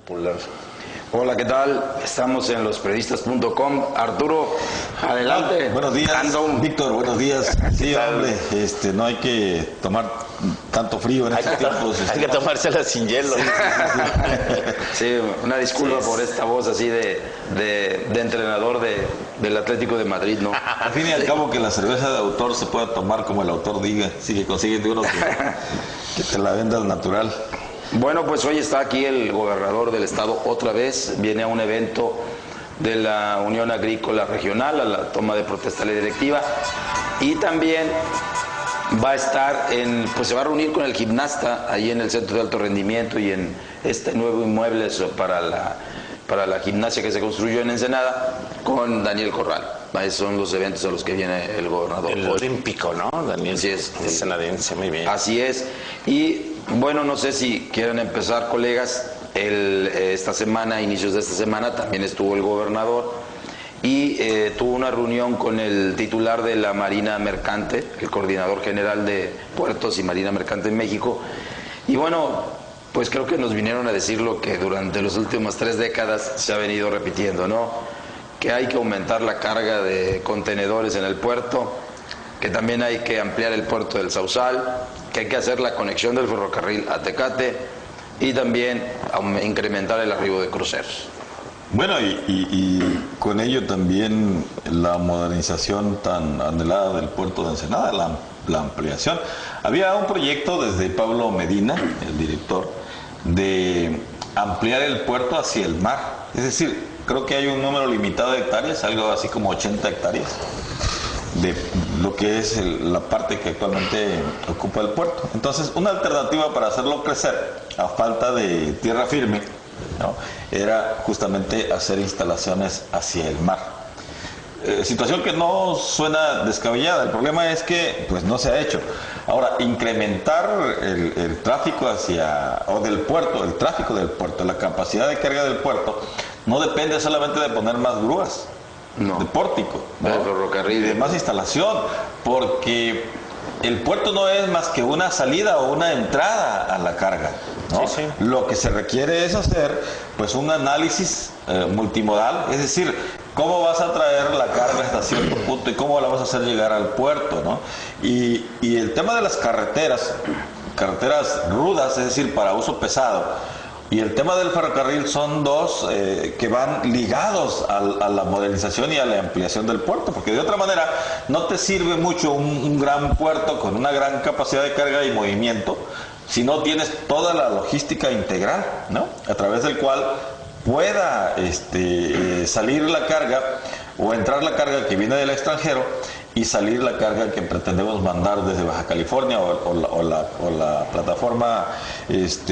popular. Hola, ¿qué tal? Estamos en losperiodistas.com. Arturo, adelante. Buenos días, Víctor, buenos días. Sí, hombre, no hay que tomar tanto frío en estos tiempos. Hay que tomársela sin hielo. Sí, una disculpa por esta voz así de entrenador del Atlético de Madrid, ¿no? Al fin y al cabo, que la cerveza de autor se pueda tomar como el autor diga. Sí, que consigue de uno que te la venda al natural. Bueno, pues hoy está aquí el gobernador del estado otra vez, viene a un evento de la Unión Agrícola Regional, a la toma de protesta de la directiva, y también va a estar pues se va a reunir con el gimnasta ahí en el Centro de Alto Rendimiento y en este nuevo inmueble para la gimnasia que se construyó en Ensenada, con Daniel Corral. Esos son los eventos a los que viene el gobernador. El olímpico, ¿no? Daniel. Así es. Ensenadense, muy bien. Así es. Y bueno, no sé si quieren empezar, colegas. Esta semana, inicios de esta semana, también estuvo el gobernador y tuvo una reunión con el titular de la Marina Mercante, el coordinador general de Puertos y Marina Mercante en México. Y bueno, pues creo que nos vinieron a decir lo que durante las últimas 3 décadas se ha venido repitiendo, ¿no? Que hay que aumentar la carga de contenedores en el puerto, que también hay que ampliar el puerto del Sausal, que hay que hacer la conexión del ferrocarril a Tecate y también incrementar el arribo de cruceros. Bueno, y con ello también la modernización tan anhelada del puerto de Ensenada, la ampliación. Había un proyecto desde Pablo Medina, el director, de ampliar el puerto hacia el mar. Es decir, creo que hay un número limitado de hectáreas, algo así como 80 hectáreas, de lo que es la parte que actualmente ocupa el puerto. Entonces, una alternativa para hacerlo crecer, a falta de tierra firme, ¿no?, era justamente hacer instalaciones hacia el mar. Situación que no suena descabellada. El problema es que pues no se ha hecho. Ahora, incrementar el tráfico del puerto, el tráfico del puerto, la capacidad de carga del puerto, no depende solamente de poner más grúas, no, de pórtico, ¿no?, de ferrocarril, de más instalación, porque el puerto no es más que una salida o una entrada a la carga, ¿no? Sí, sí. Lo que se requiere es hacer pues un análisis multimodal, es decir, cómo vas a traer la carga hasta cierto punto y cómo la vas a hacer llegar al puerto, ¿no? Y el tema de las carreteras rudas, es decir, para uso pesado, y el tema del ferrocarril son dos que van ligados a la modernización y a la ampliación del puerto, porque de otra manera no te sirve mucho un gran puerto con una gran capacidad de carga y movimiento si no tienes toda la logística integral, ¿no?, a través del cual pueda salir la carga o entrar la carga que viene del extranjero y salir la carga que pretendemos mandar desde Baja California o la plataforma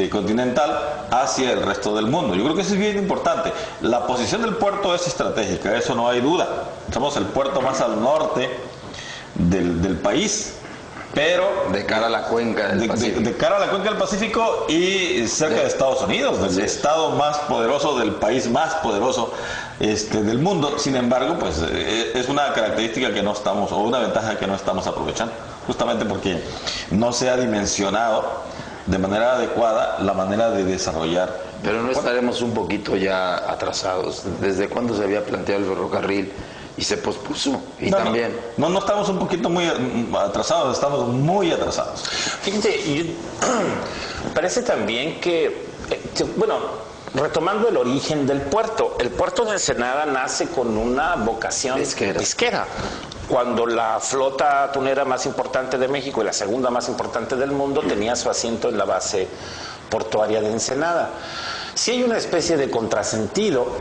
continental hacia el resto del mundo. Yo creo que eso es bien importante. La posición del puerto es estratégica, eso no hay duda. Somos el puerto más al norte del país, pero de cara a la cuenca del Pacífico. De cara a la cuenca del Pacífico y cerca de Estados Unidos, del estado más poderoso, del país más poderoso del mundo. Sin embargo, pues es una característica que no estamos, o una ventaja que no estamos aprovechando, justamente porque no se ha dimensionado de manera adecuada la manera de desarrollar. Pero no estaremos un poquito ya atrasados. ¿Desde cuándo se había planteado el ferrocarril? Y se pospuso. Y no, también... No estamos un poquito muy atrasados, estamos muy atrasados. Fíjate, me parece también que, bueno, retomando el origen del puerto, el puerto de Ensenada nace con una vocación pesquera. Cuando la flota atunera más importante de México y la segunda más importante del mundo tenía su asiento en la base portuaria de Ensenada. Sí hay una especie de contrasentido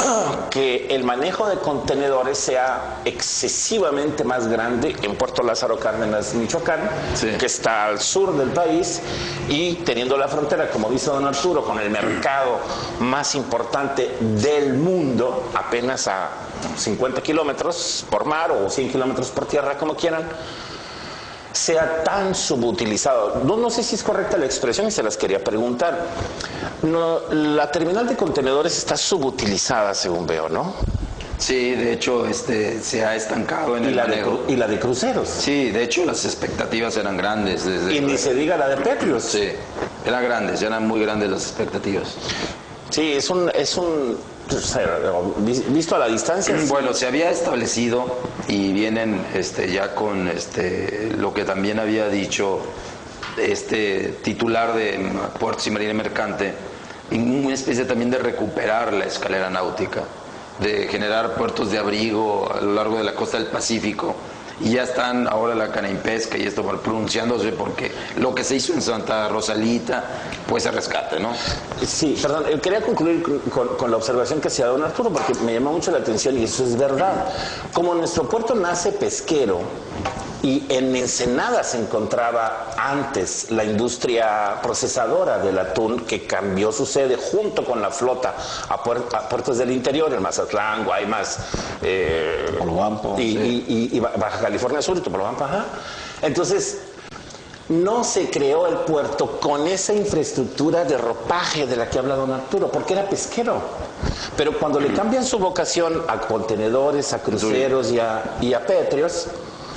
que el manejo de contenedores sea excesivamente más grande en Puerto Lázaro Cárdenas, Michoacán, que está al sur del país, y teniendo la frontera, como dice don Arturo, con el mercado más importante del mundo, apenas a 50 kilómetros por mar o 100 kilómetros por tierra, como quieran, sea tan subutilizado. No sé si es correcta la expresión y se las quería preguntar. No, la terminal de contenedores está subutilizada, según veo, ¿no? Sí, de hecho se ha estancado en el manejo. ¿Y la de cruceros? Sí, de hecho las expectativas eran grandes. Y ni se diga la de Petrios. Sí, eran muy grandes las expectativas. Sí, es un visto a la distancia. Bueno, se había establecido y vienen ya con lo que también había dicho titular de Puertos y Marina Mercante, una especie también de recuperar la escalera náutica, de generar puertos de abrigo a lo largo de la costa del Pacífico. Y ya están ahora la Canaimpesca y esto pronunciándose porque lo que se hizo en Santa Rosalita pues se rescate, ¿no? Sí, perdón, quería concluir con la observación que hacía don Arturo porque me llamó mucho la atención y eso es verdad. Como nuestro puerto nace pesquero y en Ensenada se encontraba antes la industria procesadora del atún que cambió su sede junto con la flota a puertos del interior, el Mazatlán, Guaymas, Topolobampo, y Baja California Sur y Topolobampo, ajá. Entonces, no se creó el puerto con esa infraestructura de ropaje de la que habla don Arturo, porque era pesquero. Pero cuando le cambian su vocación a contenedores, a cruceros y a pétreos,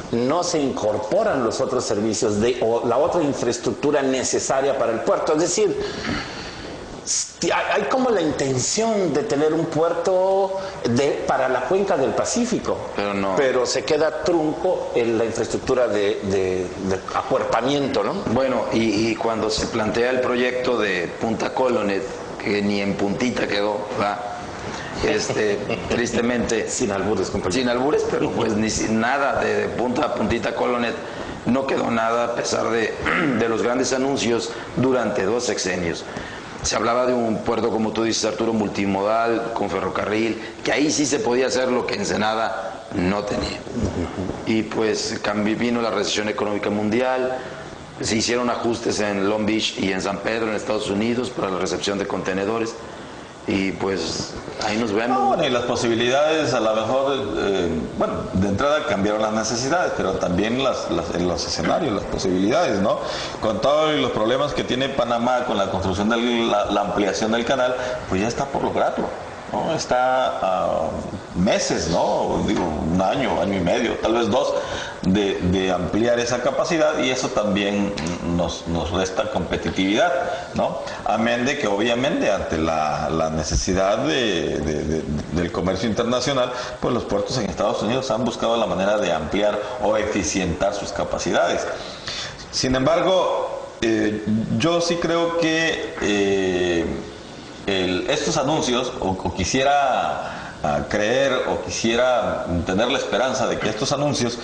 no se incorporan los otros servicios o la otra infraestructura necesaria para el puerto. Es decir, hay como la intención de tener un puerto para la cuenca del Pacífico, pero se queda trunco en la infraestructura de acuerpamiento, ¿no? Bueno, y cuando se plantea el proyecto de Punta Colonet, que ni en puntita quedó, ¿verdad? Tristemente sin albures, compañero. Sin albures, pero pues nada de punta a puntita Colonet, no quedó nada a pesar de los grandes anuncios durante 2 sexenios. Se hablaba de un puerto, como tú dices, Arturo, multimodal, con ferrocarril, que ahí sí se podía hacer lo que Ensenada no tenía. Y pues vino la recesión económica mundial, se hicieron ajustes en Long Beach y en San Pedro, en Estados Unidos, para la recepción de contenedores. Y pues ahí nos vemos. Bueno, y las posibilidades a lo mejor, bueno, de entrada cambiaron las necesidades, pero también en los escenarios, las posibilidades, ¿no? Con todos los problemas que tiene Panamá con la construcción de la ampliación del canal, pues ya está por lograrlo, ¿no? Está a meses, ¿no? Digo, 1 año, año y medio, tal vez 2, de ampliar esa capacidad, y eso también nos resta competitividad, ¿no? Amén de que obviamente ante la necesidad del comercio internacional, pues los puertos en Estados Unidos han buscado la manera de ampliar o eficientar sus capacidades. Sin embargo, yo sí creo que estos anuncios, o quisiera creer o quisiera tener la esperanza de que estos anuncios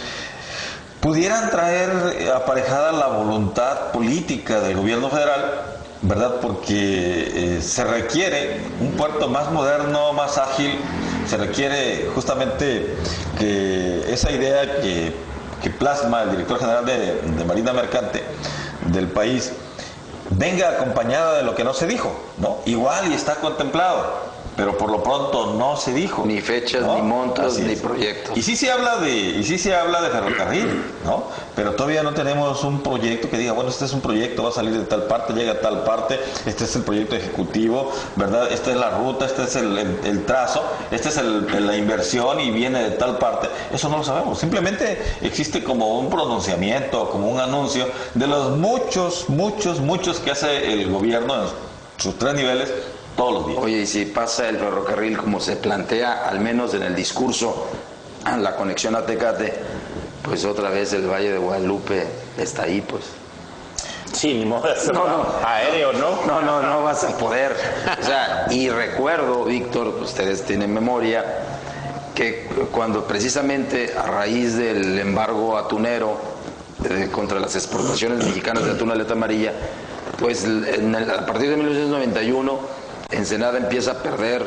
pudieran traer aparejada la voluntad política del gobierno federal, ¿verdad? Porque se requiere un puerto más moderno, más ágil, se requiere justamente que esa idea que plasma el director general de Marina Mercante del país venga acompañada de lo que no se dijo, ¿no? Igual y está contemplado, pero por lo pronto no se dijo. Ni fechas, ¿no? Ni montos, ni proyectos. Y sí se habla de ferrocarril, ¿no? Pero todavía no tenemos un proyecto que diga, bueno, este es un proyecto, va a salir de tal parte, llega a tal parte, este es el proyecto ejecutivo, ¿verdad? Esta es la ruta, este es el trazo, esta es la inversión y viene de tal parte. Eso no lo sabemos. Simplemente existe como un pronunciamiento, como un anuncio de los muchos que hace el gobierno en sus 3 niveles todos los días. Oye, y si pasa el ferrocarril como se plantea, al menos en el discurso, la conexión a Tecate, pues otra vez el Valle de Guadalupe está ahí, pues. Sí, ni modo de hacerlo aéreo, ¿no? No vas a poder. O sea, y recuerdo, Víctor, ustedes tienen memoria, que cuando precisamente a raíz del embargo atunero contra las exportaciones mexicanas de atún aleta amarilla, pues a partir de 1991 Ensenada empieza a perder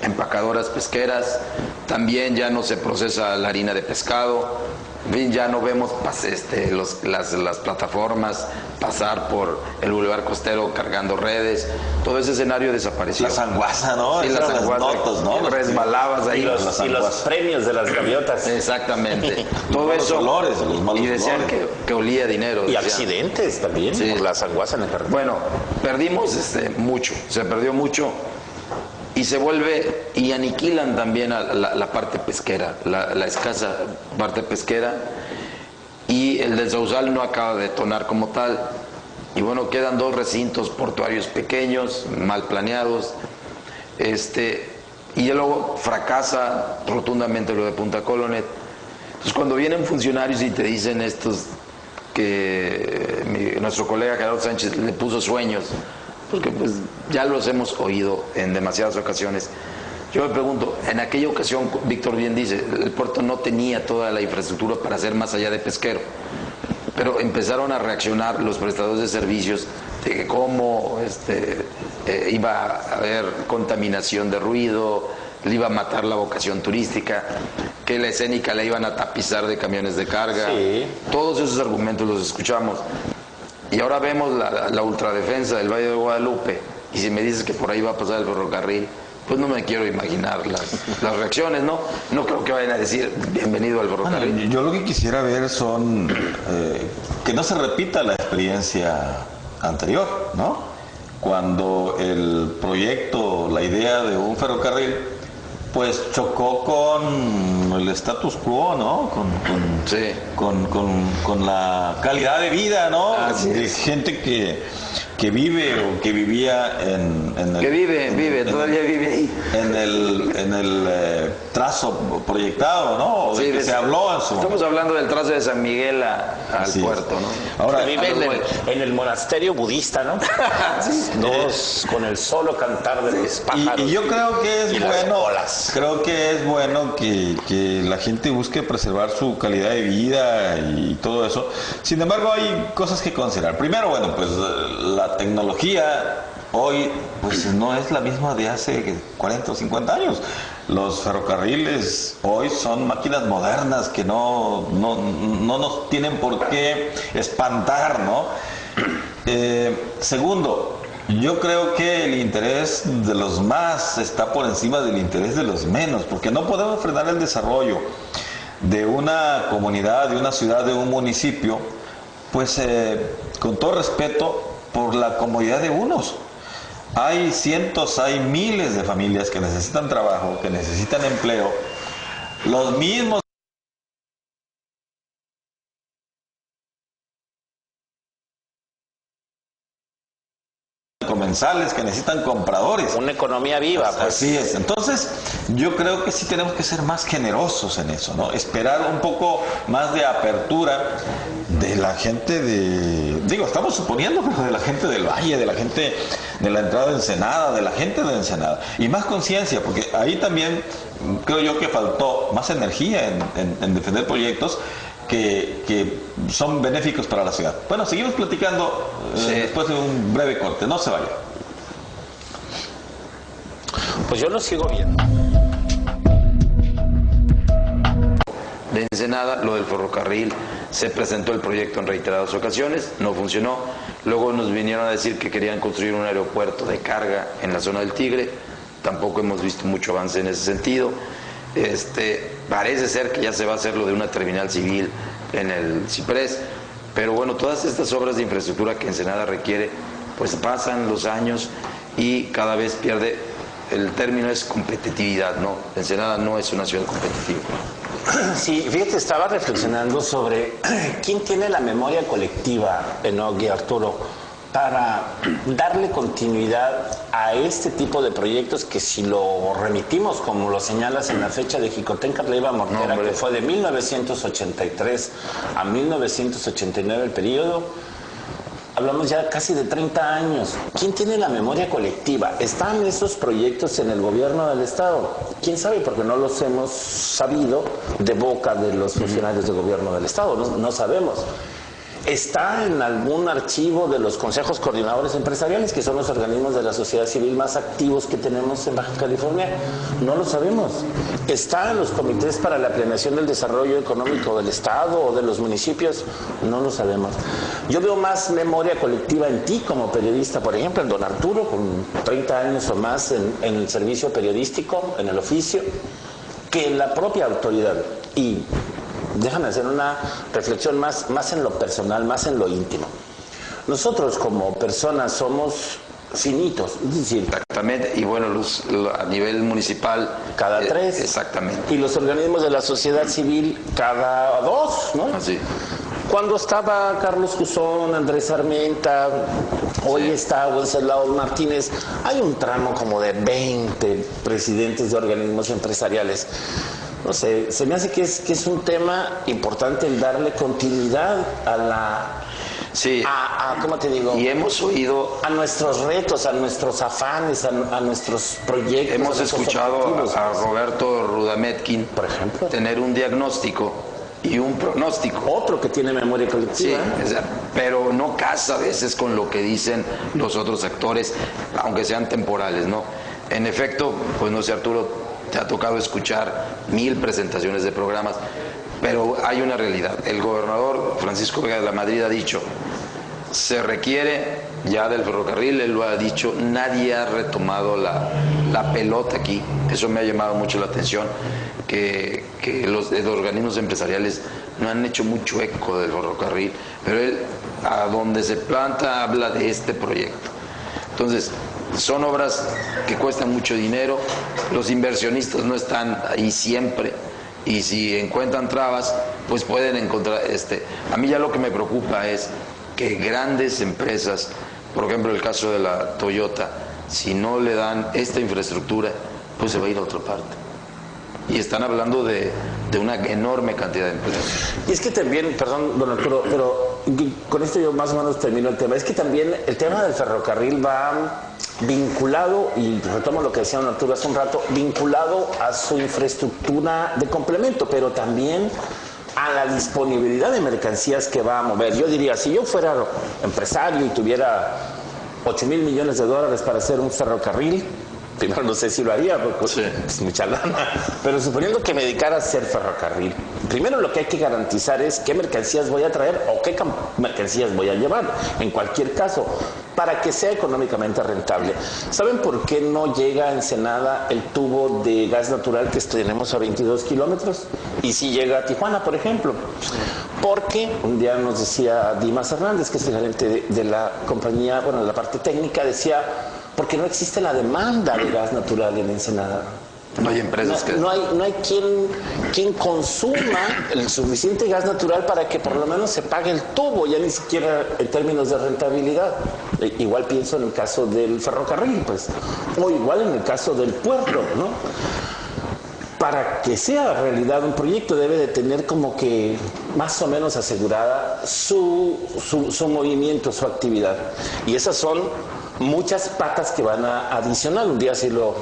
empacadoras pesqueras, también ya no se procesa la harina de pescado, en fin, ya no vemos las plataformas pasar por el bulevar costero cargando redes, todo ese escenario desapareció. La sanguaza, ¿no? Sí, la sanguaza, ¿no? Resbalabas ahí. Y los premios de las gaviotas. Exactamente. Todo eso. Los malos y decían que olía dinero. Y accidentes también, sí, por la sanguaza en el carretera. Bueno, perdimos mucho, se perdió mucho. Y se vuelve, y aniquilan también a la parte pesquera, la escasa parte pesquera, y el del Sausal no acaba de detonar como tal. Y bueno, quedan 2 recintos portuarios pequeños, mal planeados, Y luego fracasa rotundamente lo de Punta Colonet. Entonces cuando vienen funcionarios y te dicen estos que nuestro colega Gerardo Sánchez le puso sueños, porque pues ya los hemos oído en demasiadas ocasiones. Yo me pregunto, en aquella ocasión, Víctor bien dice, el puerto no tenía toda la infraestructura para ser más allá de pesquero, pero empezaron a reaccionar los prestadores de servicios de que cómo iba a haber contaminación de ruido, le iba a matar la vocación turística, que la escénica la iban a tapizar de camiones de carga. Sí. Todos esos argumentos los escuchamos. Y ahora vemos la ultradefensa del Valle de Guadalupe, y si me dices que por ahí va a pasar el ferrocarril, pues no me quiero imaginar las reacciones, ¿no? No creo que vayan a decir bienvenido al ferrocarril. Bueno, yo lo que quisiera ver son que no se repita la experiencia anterior, ¿no? Cuando el proyecto, la idea de un ferrocarril, pues chocó con el status quo, ¿no? Sí. Con la calidad de vida, ¿no? De gente que vive o que vivía en el... Que vive, todavía vive ahí. En el trazo proyectado, ¿no? O de Sí, que se habló en su... Estamos hablando del trazo de San Miguel al Así puerto, es. ¿no? Ahora, vive en el monasterio budista, ¿no? Dos, con el solo cantar de los pájaros. y yo creo que es y las bueno, olas. creo que es bueno que la gente busque preservar su calidad de vida y todo eso. Sin embargo, hay cosas que considerar. Primero, bueno, pues la tecnología hoy pues no es la misma de hace 40 o 50 años. Los ferrocarriles hoy son máquinas modernas que no nos tienen por qué espantar, ¿no? Segundo, yo creo que el interés de los más está por encima del interés de los menos, porque no podemos frenar el desarrollo de una comunidad, de una ciudad, de un municipio, pues con todo respeto, por la comodidad de unos. Hay cientos, hay miles de familias que necesitan trabajo, que necesitan empleo. Los mismos comensales que necesitan compradores. Una economía viva, pues. Así es. Entonces, yo creo que sí tenemos que ser más generosos en eso, ¿no? Esperar un poco más de apertura de la gente estamos suponiendo, pero de la gente del Valle, de la gente de la entrada de Ensenada, de la gente de Ensenada. Y más conciencia, porque ahí también creo yo que faltó más energía en defender proyectos que son benéficos para la ciudad. Bueno, seguimos platicando después de un breve corte. No se vaya. Pues yo lo sigo viendo. De Ensenada, lo del ferrocarril, se presentó el proyecto en reiteradas ocasiones, no funcionó. Luego nos vinieron a decir que querían construir un aeropuerto de carga en la zona del Tigre. Tampoco hemos visto mucho avance en ese sentido. Parece ser que ya se va a hacer lo de una terminal civil en el Ciprés, pero bueno, todas estas obras de infraestructura que Ensenada requiere, pues pasan los años y cada vez pierde. El término es competitividad, ¿no? Ensenada no es una ciudad competitiva. Sí, fíjate, estaba reflexionando sobre quién tiene la memoria colectiva, Enoch y Arturo, para darle continuidad a este tipo de proyectos que, si lo remitimos, como lo señalas en la fecha de Jicotenca Leiva Mortera, que fue de 1983 a 1989 el periodo, hablamos ya casi de 30 años. ¿Quién tiene la memoria colectiva? ¿Están esos proyectos en el gobierno del Estado? ¿Quién sabe? Porque no los hemos sabido de boca de los funcionarios del gobierno del Estado, no sabemos. ¿Está en algún archivo de los consejos coordinadores empresariales, que son los organismos de la sociedad civil más activos que tenemos en Baja California? No lo sabemos. ¿Está en los comités para la planeación del desarrollo económico del Estado o de los municipios? No lo sabemos. Yo veo más memoria colectiva en ti como periodista, por ejemplo, en don Arturo, con 30 años o más en el servicio periodístico, en el oficio, que en la propia autoridad. Y déjame hacer una reflexión más en lo personal, más en lo íntimo. Nosotros como personas somos finitos, es decir, exactamente, y bueno, a nivel municipal cada 3. Exactamente. Y los organismos de la sociedad civil cada 2, ¿no? Así. Cuando estaba Carlos Cusón, Andrés Armenta, hoy está Wenceslao Martínez, hay un tramo como de 20 presidentes de organismos empresariales. No sé, se me hace que es un tema importante el darle continuidad a la... Sí. ¿Cómo te digo? Y hemos oído... A nuestros retos, a nuestros afanes, a nuestros proyectos. Hemos escuchado a Roberto Rudametkin, por ejemplo, tener un diagnóstico y un pronóstico. Otro que tiene memoria colectiva. Sí, pero no casa a veces con lo que dicen los otros actores, aunque sean temporales, ¿no? En efecto, pues no sé, Arturo, te ha tocado escuchar 1000 presentaciones de programas, pero hay una realidad. El gobernador Francisco Vega de la Madrid ha dicho, se requiere ya del ferrocarril, él lo ha dicho, nadie ha retomado la pelota aquí. Eso me ha llamado mucho la atención, que los organismos empresariales no han hecho mucho eco del ferrocarril, pero él, a donde se planta, habla de este proyecto. Entonces, son obras que cuestan mucho dinero, los inversionistas no están ahí siempre, y si encuentran trabas, pues pueden encontrar A mí ya lo que me preocupa es que grandes empresas, por ejemplo el caso de la Toyota, si no le dan esta infraestructura, pues se va a ir a otra parte. Y están hablando de una enorme cantidad de empresas. Y es que también, perdón, don Arturo, pero con esto yo más o menos termino el tema, es que también el tema del ferrocarril va vinculado, y retomo lo que decía don Arturo hace un rato, vinculado a su infraestructura de complemento, pero también a la disponibilidad de mercancías que va a mover. Yo diría, si yo fuera empresario y tuviera 8,000 millones de dólares para hacer un ferrocarril, primero no sé si lo haría, porque es mucha lana, pero suponiendo que me dedicara a hacer ferrocarril, primero lo que hay que garantizar es qué mercancías voy a traer o qué mercancías voy a llevar, en cualquier caso, para que sea económicamente rentable. ¿Saben por qué no llega a Ensenada el tubo de gas natural que tenemos a 22 kilómetros? Y si llega a Tijuana, por ejemplo. Porque un día nos decía Dimas Hernández, que es el gerente de la compañía, bueno, de la parte técnica, decía, porque no existe la demanda de gas natural en Ensenada. No hay empresas que... No hay quien consuma el suficiente gas natural para que por lo menos se pague el tubo, ya ni siquiera en términos de rentabilidad. Igual pienso en el caso del ferrocarril, pues, o igual en el caso del puerto, ¿no? Para que sea realidad un proyecto debe de tener como que más o menos asegurada su movimiento, su actividad. Y esas son muchas patas que van a adicionar. Un día sí lo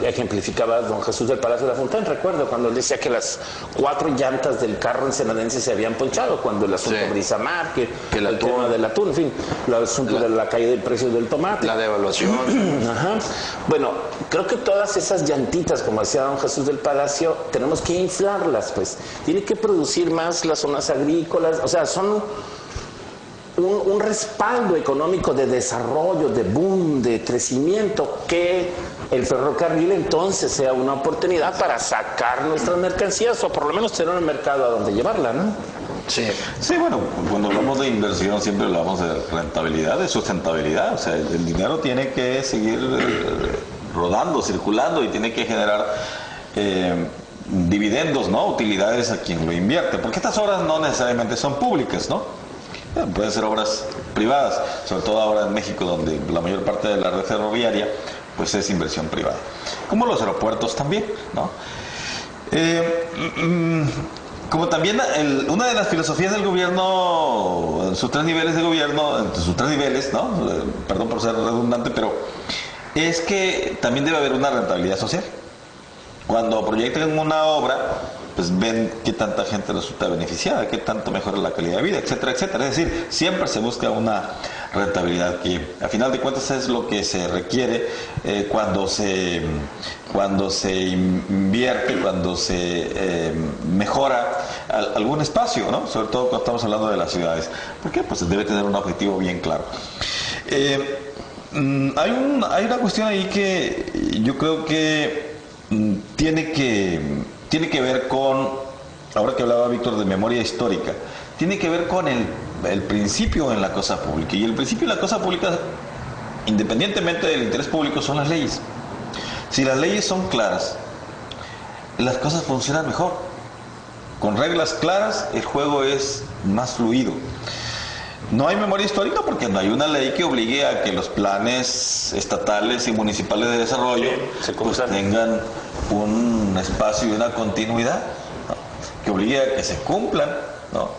ejemplificaba don Jesús del Palacio de la Fontán. Recuerdo cuando él decía que las 4 llantas del carro ensenadense se habían ponchado, cuando el asunto Brisamar, que el tema del atún, en fin, el asunto de la caída del precio del tomate, la devaluación. Ajá. Bueno, creo que todas esas llantitas, como decía don Jesús del Palacio, tenemos que inflarlas, pues. Tiene que producir más las zonas agrícolas, o sea, son un respaldo económico de desarrollo, de boom, de crecimiento, que el ferrocarril entonces sea una oportunidad para sacar nuestras mercancías o por lo menos tener un mercado a donde llevarla, ¿no? Sí, bueno, cuando hablamos de inversión siempre hablamos de rentabilidad, de sustentabilidad, o sea, el dinero tiene que seguir rodando, circulando y tiene que generar dividendos, ¿no? Utilidades a quien lo invierte, porque estas obras no necesariamente son públicas, ¿no? Pueden ser obras privadas, sobre todo ahora en México, donde la mayor parte de la red ferroviaria pues es inversión privada, como los aeropuertos también, ¿no? Como también una de las filosofías del gobierno, en sus 3 niveles de gobierno, entre sus 3 niveles, ¿no? Perdón por ser redundante, pero es que también debe haber una rentabilidad social. Cuando proyectan una obra, pues ven qué tanta gente resulta beneficiada, qué tanto mejora la calidad de vida, etcétera, etcétera. Es decir, siempre se busca una rentabilidad que a final de cuentas es lo que se requiere cuando se invierte, cuando se mejora algún espacio, ¿no? Sobre todo cuando estamos hablando de las ciudades. ¿Por qué? Pues debe tener un objetivo bien claro. Hay una cuestión ahí que yo creo que tiene que ver con, ahora que hablaba Víctor de memoria histórica, tiene que ver con el principio en la cosa pública. Y el principio en la cosa pública, independientemente del interés público, son las leyes. Si las leyes son claras, las cosas funcionan mejor. con reglas claras, el juego es más fluido. No hay memoria histórica porque no hay una ley que obligue a que los planes estatales y municipales de desarrollo pues, tengan un espacio y una continuidad, ¿no? Que obligue a que se cumplan, ¿no?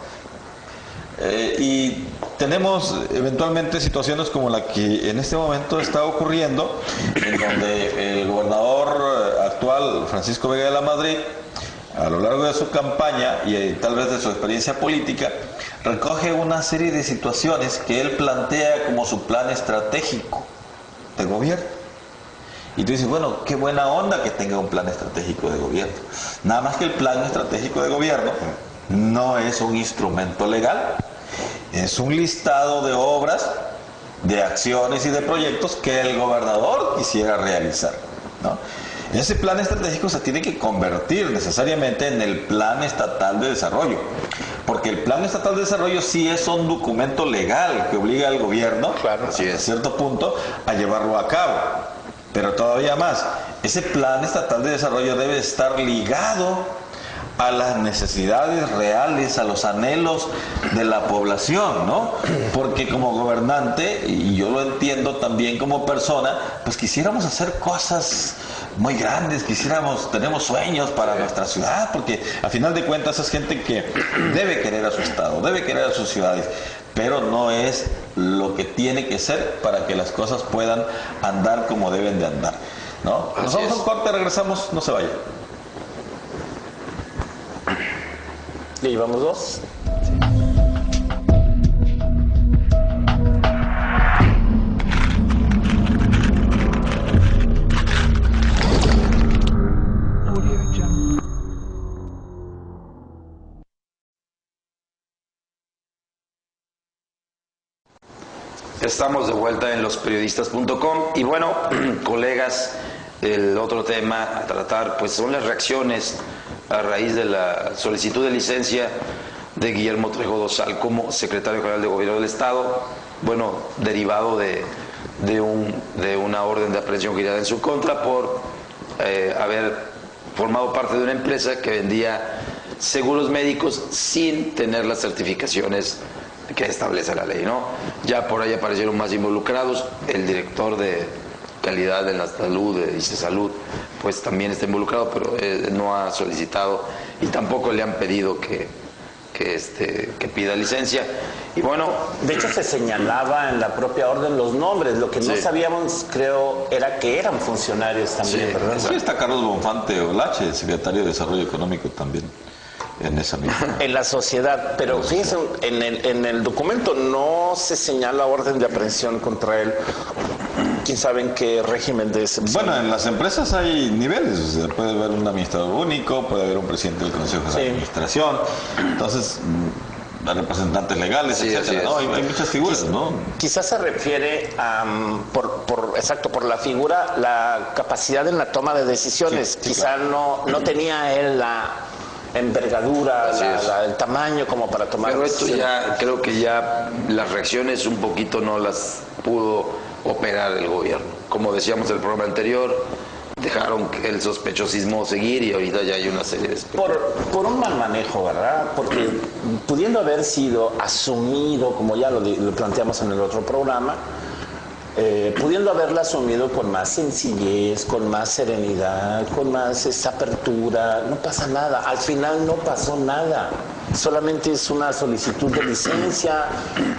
Y tenemos eventualmente situaciones como la que en este momento está ocurriendo, en donde el gobernador actual, Francisco Vega de la Madrid, a lo largo de su campaña y tal vez de su experiencia política, recoge una serie de situaciones que él plantea como su plan estratégico de gobierno. Y tú dices, bueno, qué buena onda que tenga un plan estratégico de gobierno. Nada más que el plan estratégico de gobierno no es un instrumento legal, es un listado de obras, de acciones y de proyectos que el gobernador quisiera realizar, ¿no? Ese plan estratégico se tiene que convertir necesariamente en el plan estatal de desarrollo, porque el plan estatal de desarrollo sí es un documento legal que obliga al gobierno, claro, a cierto punto, a llevarlo a cabo. Pero todavía más, ese plan estatal de desarrollo debe estar ligado a las necesidades reales, a los anhelos de la población, ¿no? Porque como gobernante, y yo lo entiendo también como persona, pues quisiéramos hacer cosas muy grandes, tenemos sueños para nuestra ciudad, porque a final de cuentas es gente que debe querer a su estado, debe querer a sus ciudades, pero no es lo que tiene que ser para que las cosas puedan andar como deben de andar, ¿no? Nos vamos a un corte, regresamos, no se vaya. ¿Le llevamos dos? Estamos de vuelta en losperiodistas.com y bueno, colegas, el otro tema a tratar pues son las reacciones a raíz de la solicitud de licencia de Guillermo Trejo Dosal como secretario general de Gobierno del Estado, bueno, derivado de una orden de aprehensión girada en su contra por haber formado parte de una empresa que vendía seguros médicos sin tener las certificaciones que establece la ley, ¿no? Ya por ahí aparecieron más involucrados, el director de calidad de la salud, de ICE Salud, pues también está involucrado, pero no ha solicitado y tampoco le han pedido que pida licencia. Y bueno, de hecho se señalaba en la propia orden los nombres, lo que no sabíamos, creo, era que eran funcionarios también, ¿verdad? Sí, está Carlos Bonfante Olache, secretario de Desarrollo Económico también. En esa misma. En la sociedad, pero fíjense, en el documento no se señala orden de aprehensión contra él. ¿Quién sabe en qué régimen de excepción? Bueno, en las empresas hay niveles, o sea, puede haber un administrador único, puede haber un presidente del Consejo de Administración, entonces representantes legales, etcétera, ¿no? Hay muchas figuras, ¿no? Quizás se refiere a, por la figura, la capacidad en la toma de decisiones. Quizá no tenía él la envergadura, el tamaño como para tomar decisiones. Pero esto ya, creo que ya las reacciones un poquito no las pudo operar el gobierno. Como decíamos en el programa anterior, dejaron el sospechosismo seguir y ahorita ya hay una serie de por un mal manejo, ¿verdad? Porque pudiendo haber sido asumido, como ya lo planteamos en el otro programa, pudiendo haberla asumido con más sencillez, con más serenidad, con más apertura, no pasa nada. Al final no pasó nada. Solamente es una solicitud de licencia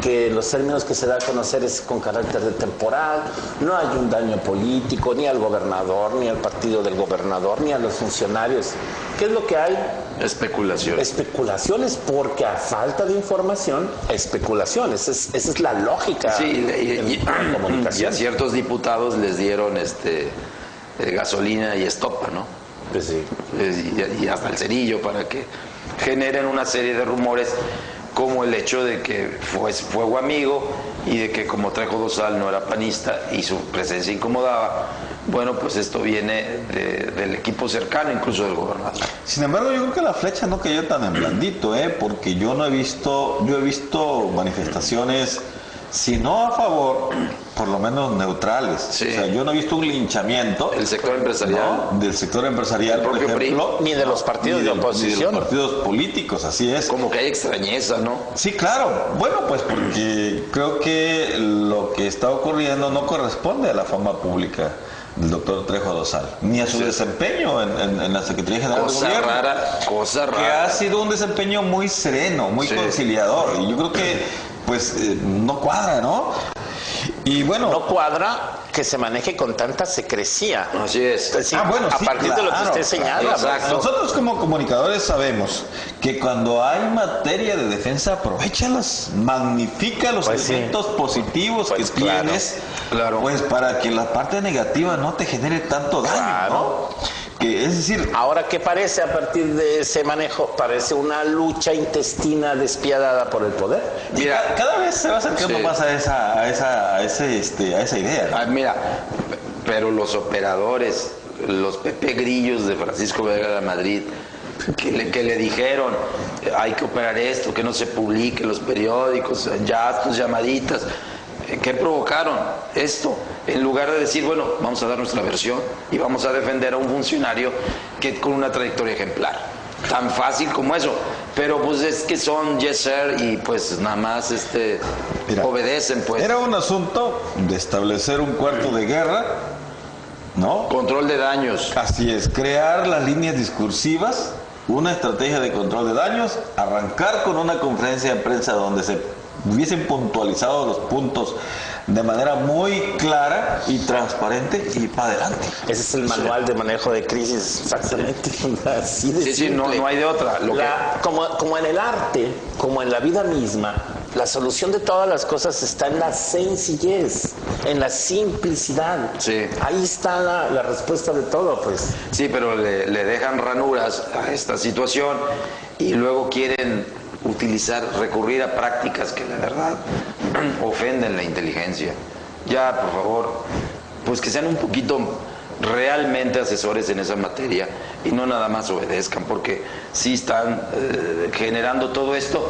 que los términos que se da a conocer es con carácter de temporal. No hay un daño político ni al gobernador, ni al partido del gobernador, ni a los funcionarios. ¿Qué es lo que hay? Especulaciones. Especulaciones, porque a falta de información, especulaciones. Esa es la lógica. Sí, y a ciertos diputados les dieron gasolina y estopa, ¿no? Pues sí. Y hasta el cerillo para que generen una serie de rumores, como el hecho de que fue fuego amigo y de que como Trejo Dosal no era panista y su presencia incomodaba. Bueno, pues esto viene del equipo cercano, incluso del gobernador. Sin embargo, yo creo que la flecha no cayó tan en blandito, porque yo he visto manifestaciones si no a favor, por lo menos neutrales. Sí. O sea, yo no he visto un linchamiento El sector empresarial. ¿no? Del sector empresarial, El por propio ejemplo, ni de los partidos de oposición. ni de los partidos políticos, así es. Como que hay extrañeza, ¿no? Sí, claro. Bueno, pues porque creo que lo que está ocurriendo no corresponde a la fama pública del doctor Trejo Dosal, ni a su desempeño en la Secretaría General de Gobierno. Cosa rara. Que ha sido un desempeño muy sereno, muy conciliador. Y yo creo que, pues, no cuadra, ¿no? Y bueno... No cuadra que se maneje con tanta secrecía. Así es. Sí, bueno, a sí, partir de lo que claro, usted señala. exacto. Nosotros como comunicadores sabemos que cuando hay materia de defensa, aprovéchalas, magnifica los Pues sí. elementos positivos Pues que claro. tienes, Claro. pues para que la parte negativa no te genere tanto daño, Claro. ¿no? Que es decir, Ahora, ¿qué parece a partir de ese manejo? Parece una lucha intestina despiadada por el poder. Mira, cada vez se va acercando Sí. más a esa idea, ¿no? mira, pero los operadores, los Pepe Grillos de Francisco Vega de la Madrid, que le dijeron, hay que operar esto, que no se publique en los periódicos, ya tus llamaditas, ¿qué provocaron? Esto, en lugar de decir, bueno, vamos a dar nuestra versión y vamos a defender a un funcionario que con una trayectoria ejemplar. Tan fácil como eso, pero pues es que son yes sir y pues nada más Mira, obedecen, pues. Era un asunto de establecer un cuarto de guerra, ¿no? Control de daños. Así es, crear las líneas discursivas, una estrategia de control de daños, arrancar con una conferencia de prensa donde se hubiesen puntualizado los puntos de manera muy clara y transparente y para adelante. Ese es el manual de manejo de crisis, exactamente. Así de Sí, no hay de otra. Como en el arte, como en la vida misma, la solución de todas las cosas está en la sencillez, en la simplicidad. Sí. Ahí está la respuesta de todo, pues. Sí, pero le dejan ranuras a esta situación y luego quieren recurrir a prácticas que la verdad ofenden la inteligencia. Ya, por favor, pues que sean un poquito realmente asesores en esa materia y no nada más obedezcan, porque sí están generando todo esto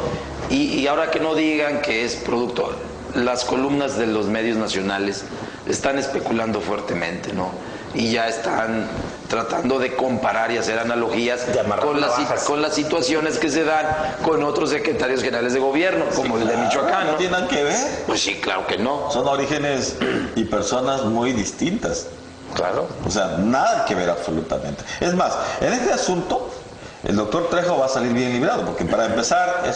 y ahora que no digan que es producto, las columnas de los medios nacionales están especulando fuertemente, ¿no? Y ya están tratando de comparar y hacer analogías con las situaciones que se dan con otros secretarios generales de gobierno, como el de Michoacán, ¿no? ¿No tienen que ver? Pues sí, claro que no. Son orígenes y personas muy distintas. Claro. O sea, nada que ver absolutamente. Es más, en este asunto, el doctor Trejo va a salir bien librado, porque para empezar,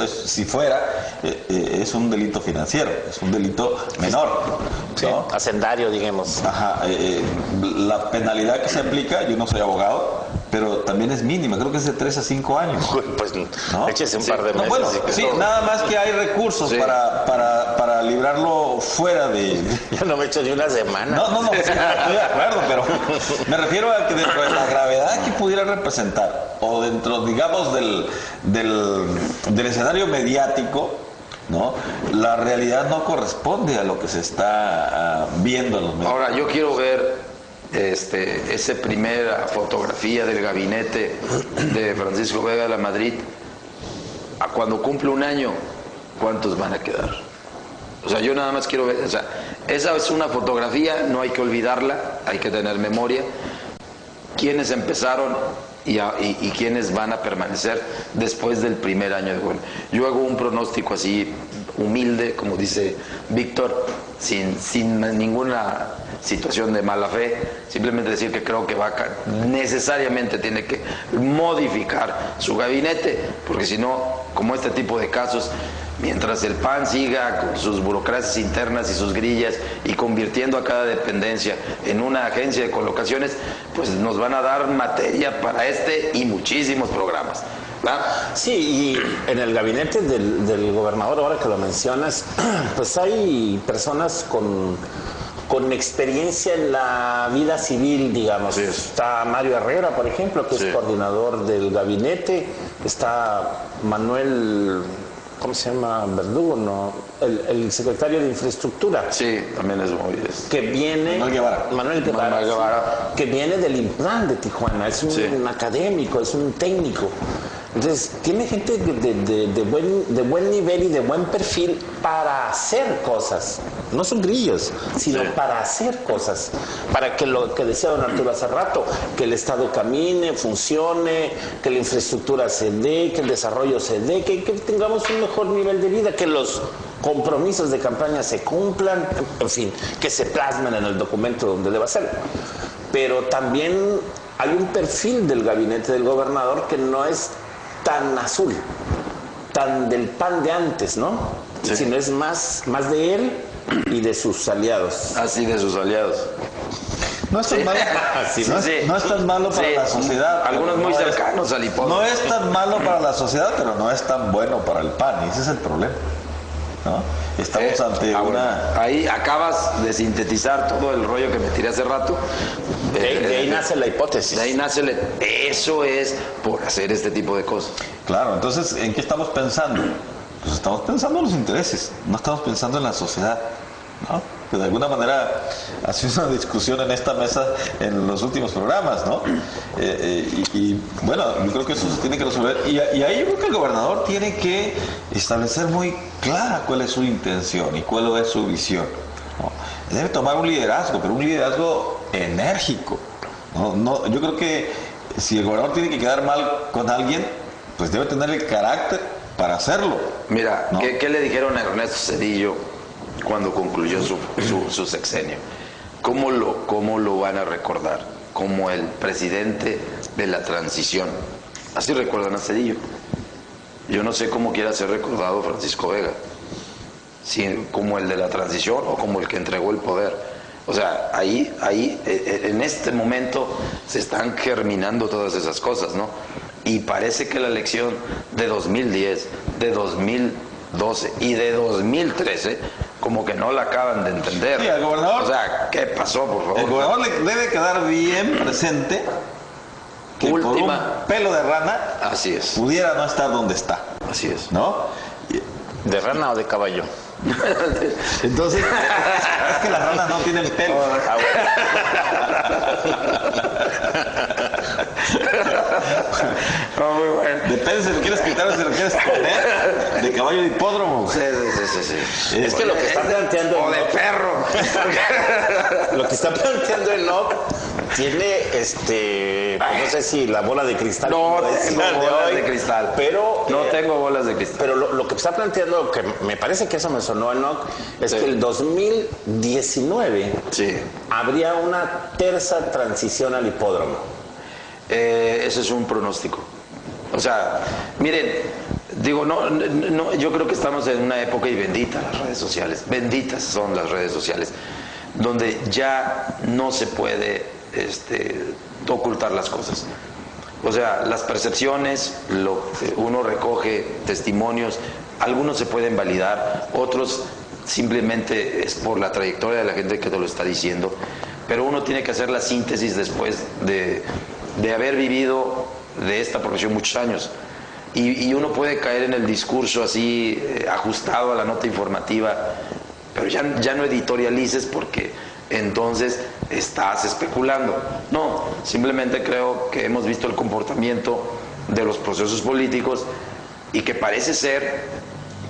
si fuera, es un delito financiero, es un delito menor, Sí, ¿no? hacendario, digamos. Ajá, la penalidad que se aplica, yo no soy abogado, pero también es mínima, creo que es de 3 a 5 años. Pues ¿no? échese un Sí. par de No, meses. bueno, y que sí, todo. nada más que hay recursos Sí. para librarlo fuera de... Yo no me echo ni una semana. No, sí, estoy de acuerdo, pero me refiero a que dentro de la gravedad que pudiera representar, o dentro, digamos, del escenario mediático, ¿no? La realidad no corresponde a lo que se está viendo en los medios. Ahora, yo quiero ver esa primera fotografía del gabinete de Francisco Vega de la Madrid. A cuando cumple un año, ¿cuántos van a quedar? O sea, yo nada más quiero ver, o sea, esa es una fotografía, no hay que olvidarla, hay que tener memoria. ¿Quiénes empezaron y quiénes van a permanecer después del primer año de gobierno? Yo hago un pronóstico así humilde, como dice Víctor, sin ninguna situación de mala fe, simplemente decir que creo que necesariamente tiene que modificar su gabinete, porque si no, como este tipo de casos, mientras el PAN siga con sus burocracias internas y sus grillas y convirtiendo a cada dependencia en una agencia de colocaciones, pues nos van a dar materia para y muchísimos programas. ¿verdad? Sí, y en el gabinete del gobernador, ahora que lo mencionas, pues hay personas con experiencia en la vida civil, digamos. Sí. Está Mario Herrera, por ejemplo, que Sí. es coordinador del gabinete. Está Manuel, ¿cómo se llama? Verdugo, ¿no? El secretario de Infraestructura. Sí, también es muy... Que viene... Manuel Guevara. Que viene del IMPLAN de Tijuana. Es un académico, es un técnico. Entonces, tiene gente de buen nivel y de buen perfil para hacer cosas. No son grillos, sino para hacer cosas. Para que lo que decía don Arturo hace rato, que el Estado camine, funcione, que la infraestructura se dé, que el desarrollo se dé, que tengamos un mejor nivel de vida, que los compromisos de campaña se cumplan, en fin, que se plasmen en el documento donde deba ser. Pero también hay un perfil del gabinete del gobernador que no es tan azul, tan del PAN de antes, ¿no? Sí. Sino es más de él y de sus aliados. Así de sus aliados. No es tan malo, no es tan malo para la sociedad. Algunos muy cercanos al hipótesis. No es tan malo para la sociedad, pero no es tan bueno para el PAN, y ese es el problema, ¿no? Estamos ante una... Ahí acabas de sintetizar todo el rollo que me tiré hace rato. De ahí nace la hipótesis. De ahí nace eso es por hacer este tipo de cosas. Claro, entonces, ¿en qué estamos pensando? Pues estamos pensando en los intereses, no estamos pensando en la sociedad, ¿no? Que de alguna manera ha sido una discusión en esta mesa en los últimos programas, ¿no? Y bueno, yo creo que eso se tiene que resolver. Y ahí yo creo que el gobernador tiene que establecer muy clara cuál es su intención y cuál es su visión, ¿no? Debe tomar un liderazgo, pero un liderazgo enérgico, ¿no? Yo creo que si el gobernador tiene que quedar mal con alguien, pues debe tener el carácter para hacerlo. Mira, ¿no? ¿Qué le dijeron a Ernesto Zedillo cuando concluyó su sexenio? ¿Cómo lo van a recordar? Como el presidente de la transición. Así recuerdan a Zedillo. Yo no sé cómo quiera ser recordado Francisco Vega, si como el de la transición o como el que entregó el poder. O sea, ahí en este momento se están germinando todas esas cosas, ¿no? Y parece que la elección de 2010, de 2012 y de 2013 como que no la acaban de entender. Sí, al gobernador. O sea, ¿qué pasó, por favor? El gobernador le debe quedar bien presente que por un pelo de rana, así es, pudiera no estar donde está. Así es. ¿No? ¿De rana o de caballo? Entonces, es que las ranas no tienen pelo. Muy bueno. Depende si lo quieres quitar o si lo quieres poner. De caballo de hipódromo. Sí. Es que lo que está planteando... O de perro. Lo que está planteando el NOC tiene, pues no sé si la bola de cristal. No tengo bolas de cristal. Pero... No tengo bolas de cristal. Pero lo que está planteando, que me parece que eso me sonó el NOC, es que el 2019 habría una terza transición al hipódromo. Ese es un pronóstico. O sea, miren, digo, no, yo creo que estamos en una época, y benditas las redes sociales, benditas son las redes sociales, donde ya no se puede ocultar las cosas. O sea, las percepciones, uno recoge testimonios, algunos se pueden validar, otros simplemente es por la trayectoria de la gente que te lo está diciendo, pero uno tiene que hacer la síntesis después de haber vivido de esta profesión muchos años. Y uno puede caer en el discurso así, ajustado a la nota informativa, pero ya no editorialices, porque entonces estás especulando. No, simplemente creo que hemos visto el comportamiento de los procesos políticos y que parece ser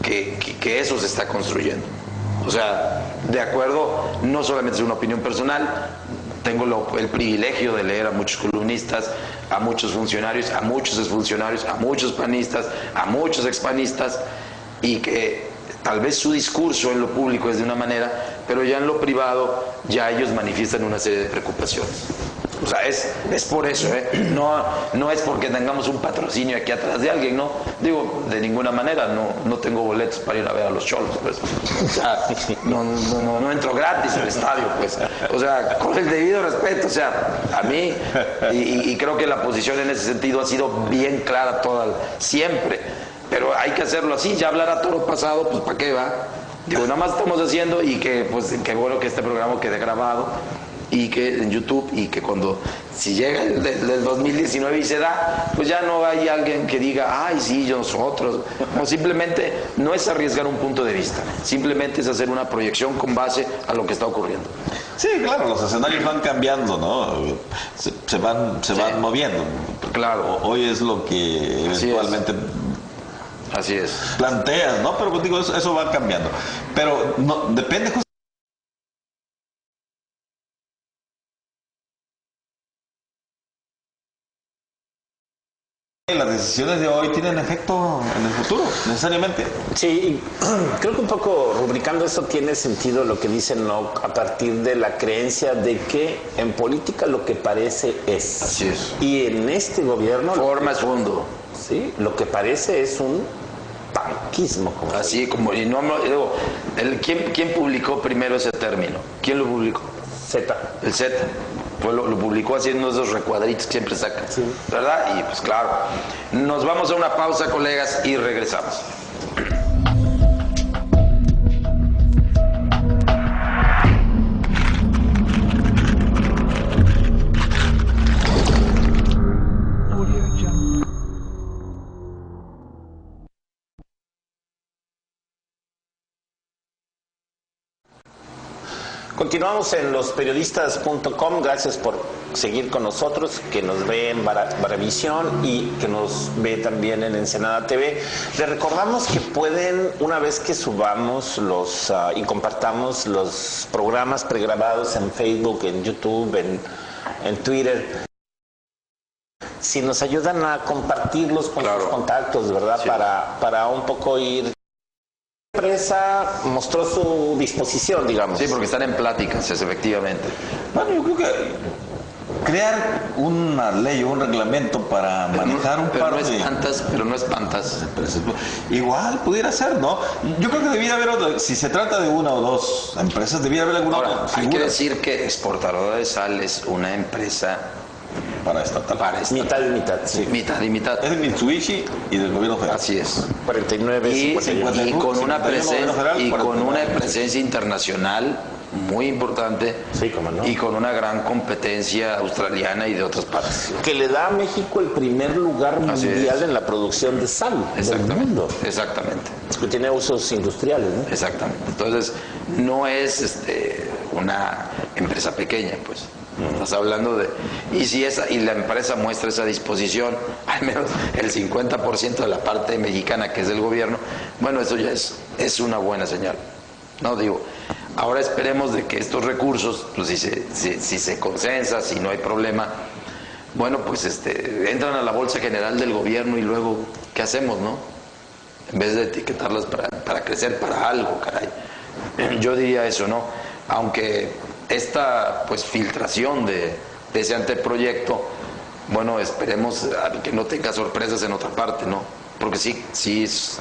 que eso se está construyendo. O sea, de acuerdo, no solamente es una opinión personal, tengo el privilegio de leer a muchos columnistas, a muchos funcionarios, a muchos exfuncionarios, a muchos panistas, a muchos expanistas, y que tal vez su discurso en lo público es de una manera, pero ya en lo privado ya ellos manifiestan una serie de preocupaciones. O sea, es por eso, no es porque tengamos un patrocinio aquí atrás de alguien, no. Digo, de ninguna manera, no tengo boletos para ir a ver a los Cholos, pues. O sea, no entro gratis al estadio, pues. O sea, con el debido respeto, o sea, a mí, y creo que la posición en ese sentido ha sido bien clara siempre. Pero hay que hacerlo así, ya hablar a toro pasado, pues ¿para qué va? Digo, nada más estamos haciendo, y que pues qué bueno que este programa quede grabado, y que en YouTube, y que cuando si llega el 2019 y se da, pues ya no hay alguien que diga, ay sí, nosotros, o simplemente no es arriesgar un punto de vista, simplemente es hacer una proyección con base a lo que está ocurriendo. Sí, claro, los escenarios van cambiando, ¿no? Se van moviendo. Claro. Hoy es lo que eventualmente Así es. planteas, ¿no? Pero digo, eso va cambiando. Pero no, depende justamente. Las decisiones de hoy tienen efecto en el futuro, necesariamente. Sí, creo que un poco rubricando eso tiene sentido lo que dice Nock a partir de la creencia de que en política lo que parece es. Así es. Y en este gobierno... Forma es fondo. Sí, lo que parece es un panquismo. Así como... Y no, digo, ¿quién publicó primero ese término? ¿Quién lo publicó? Z. El Z. Pues lo publicó haciendo esos recuadritos que siempre sacan, sí. ¿Verdad? Y pues claro, nos vamos a una pausa, colegas, y regresamos. Continuamos en losperiodistas.com. Gracias por seguir con nosotros, que nos ve en Baravisión y que nos ve también en Ensenada TV. Les recordamos que pueden, una vez que subamos y compartamos los programas pregrabados en Facebook, en YouTube, en Twitter, si nos ayudan a compartirlos con sus contactos, ¿verdad? Sí. Para un poco ir... La empresa mostró su disposición, digamos. Sí, porque están en pláticas, efectivamente. Bueno, yo creo que crear una ley o un reglamento para manejar un par de... Pero no espantas. Empresas. Igual pudiera ser, ¿no? Yo creo que debiera haber, si se trata de una o dos empresas, debiera haber alguna otra. Ahora, hay que decir que Exportadora de Sal es una empresa... Paraestatal. Mitad y mitad, sí. Mitad y mitad. Es de Mitsubishi y del gobierno federal. Así es. 49, y con una presencia internacional muy importante, sí, cómo no, y con una gran competencia australiana y de otras partes. Que le da a México el primer lugar mundial en la producción de sal del mundo. Exactamente. Que tiene usos industriales, ¿no? Exactamente. Entonces, no es una empresa pequeña, pues. Estás hablando de... Y la empresa muestra esa disposición, al menos el 50% de la parte mexicana, que es del gobierno, bueno, eso ya es una buena señal. No digo, ahora esperemos de que estos recursos, pues si se consensa, si no hay problema, bueno, pues entran a la bolsa general del gobierno y luego, ¿qué hacemos, no? En vez de etiquetarlas para crecer para algo, caray. Yo diría eso, ¿no? Aunque esta pues filtración de ese anteproyecto, bueno, esperemos que no tenga sorpresas en otra parte, ¿no? Porque sí es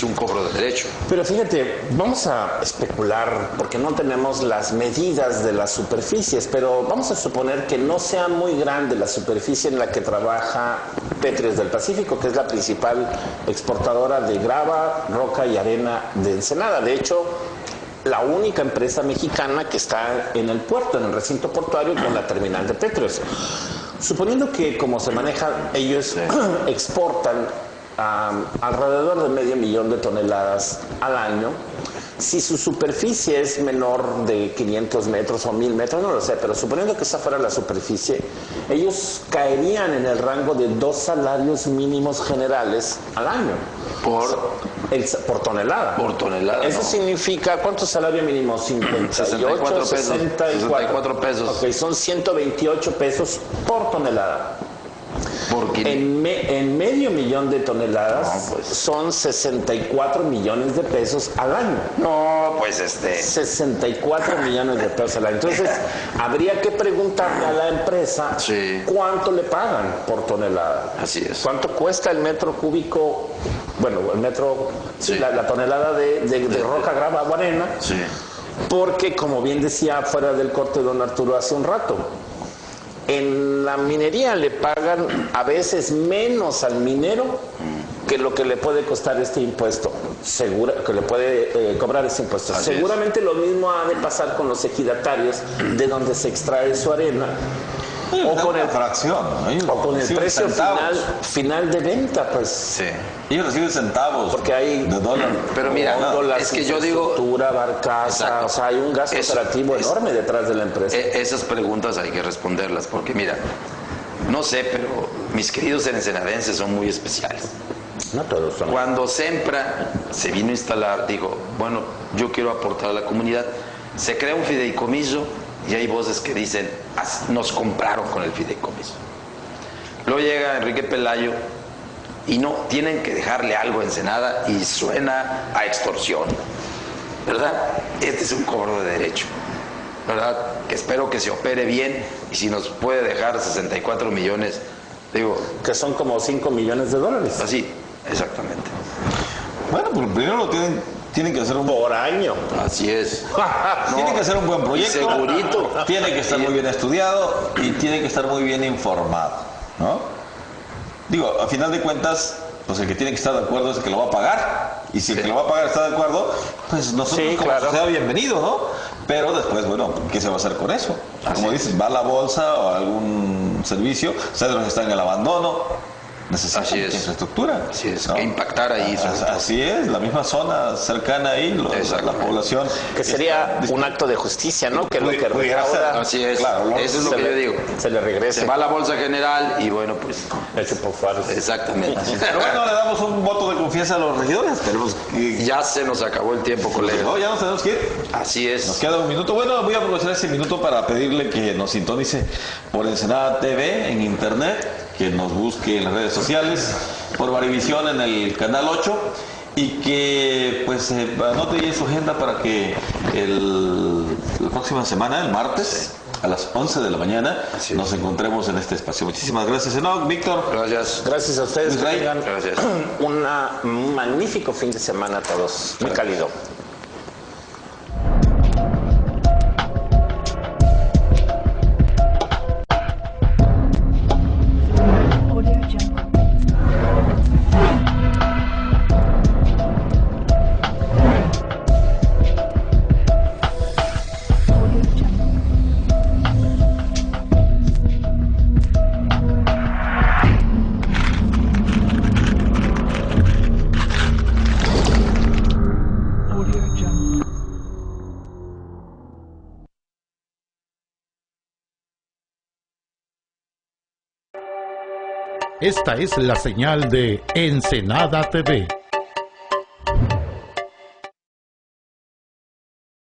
un cobro de derecho. Pero fíjate, vamos a especular, porque no tenemos las medidas de las superficies, pero vamos a suponer que no sea muy grande la superficie en la que trabaja Petróleos del Pacífico, que es la principal exportadora de grava, roca y arena de Ensenada. De hecho, la única empresa mexicana que está en el puerto, en el recinto portuario, con la terminal de Petróleos. Suponiendo que, como se maneja, ellos exportan alrededor de 500,000 de toneladas al año, si su superficie es menor de 500 metros o 1000 metros, no lo sé, pero suponiendo que esa fuera la superficie, ellos caerían en el rango de 2 salarios mínimos generales al año. Por tonelada. Por tonelada. Eso significa, ¿cuánto salario mínimo? 58, 64 pesos. Ok, son 128 pesos por tonelada. En 500,000 de toneladas, no, pues, son 64 millones de pesos al año. No, pues 64 millones de pesos al año. Entonces, habría que preguntarle a la empresa cuánto le pagan por tonelada. Así es. ¿Cuánto cuesta el metro cúbico? Bueno, el metro, la tonelada de roca, grava o arena. Sí. Porque, como bien decía fuera del corte don Arturo hace un rato, en la minería le pagan a veces menos al minero que lo que le puede costar este impuesto, que le puede cobrar este impuesto. Así Seguramente lo mismo ha de pasar con los ejidatarios de donde se extrae su arena. O con el fracción, ¿no? o con el precio final de venta, pues. Sí. Ellos reciben centavos porque hay de dólar. Pero mira, es que yo digo, barcaza, o sea, hay un gasto operativo enorme detrás de la empresa. Esas preguntas hay que responderlas, porque mira, no sé, pero mis queridos ensenadenses son muy especiales. No todos son. Cuando Sempra se vino a instalar, digo, bueno, yo quiero aportar a la comunidad, se crea un fideicomiso y hay voces que dicen, nos compraron con el fideicomiso. Luego llega Enrique Pelayo y no, tienen que dejarle algo a Ensenada y suena a extorsión, ¿verdad? Este es un cobro de derecho, ¿verdad? Que espero que se opere bien y si nos puede dejar 64 millones, digo... Que son como 5 millones de dólares. Así, exactamente. Bueno, pues primero lo tienen que hacer por año. Así es. Tiene que ser un buen proyecto. Segurito. Tiene que estar muy bien estudiado y tiene que estar muy bien informado, ¿no? Digo, a final de cuentas, pues el que tiene que estar de acuerdo es el que lo va a pagar. Y si el que lo va a pagar está de acuerdo, pues nosotros como sociedad bienvenido, ¿no? Pero después, bueno, ¿qué se va a hacer con eso? Como dices, va a la bolsa o a algún servicio, Cedros está en el abandono. Necesita infraestructura. Así es, ¿no? Que impactar ahí. Así es, la misma zona cercana ahí, la población. Que sería un acto de justicia, ¿no? Que lo que recauda. Así es, claro, eso es lo que yo digo. Se le regrese. Se va a la bolsa general y bueno, pues. Exactamente. Pero bueno, le damos un voto de confianza a los regidores. Ya se nos acabó el tiempo, colega. No, ya nos tenemos que ir. Así es. Nos queda un minuto. Bueno, voy a aprovechar ese minuto para pedirle que nos sintonice por Ensenada TV en internet, que nos busque en las redes sociales, por Varivisión en el canal 8 y que pues anote ahí en su agenda para que la próxima semana, el martes, a las 11 de la mañana, nos encontremos en este espacio. Muchísimas gracias, Enoch, Víctor. Gracias. Gracias a ustedes. Que tengan gracias. Un magnífico fin de semana a todos. Muy cálido. Esta es la señal de Ensenada TV.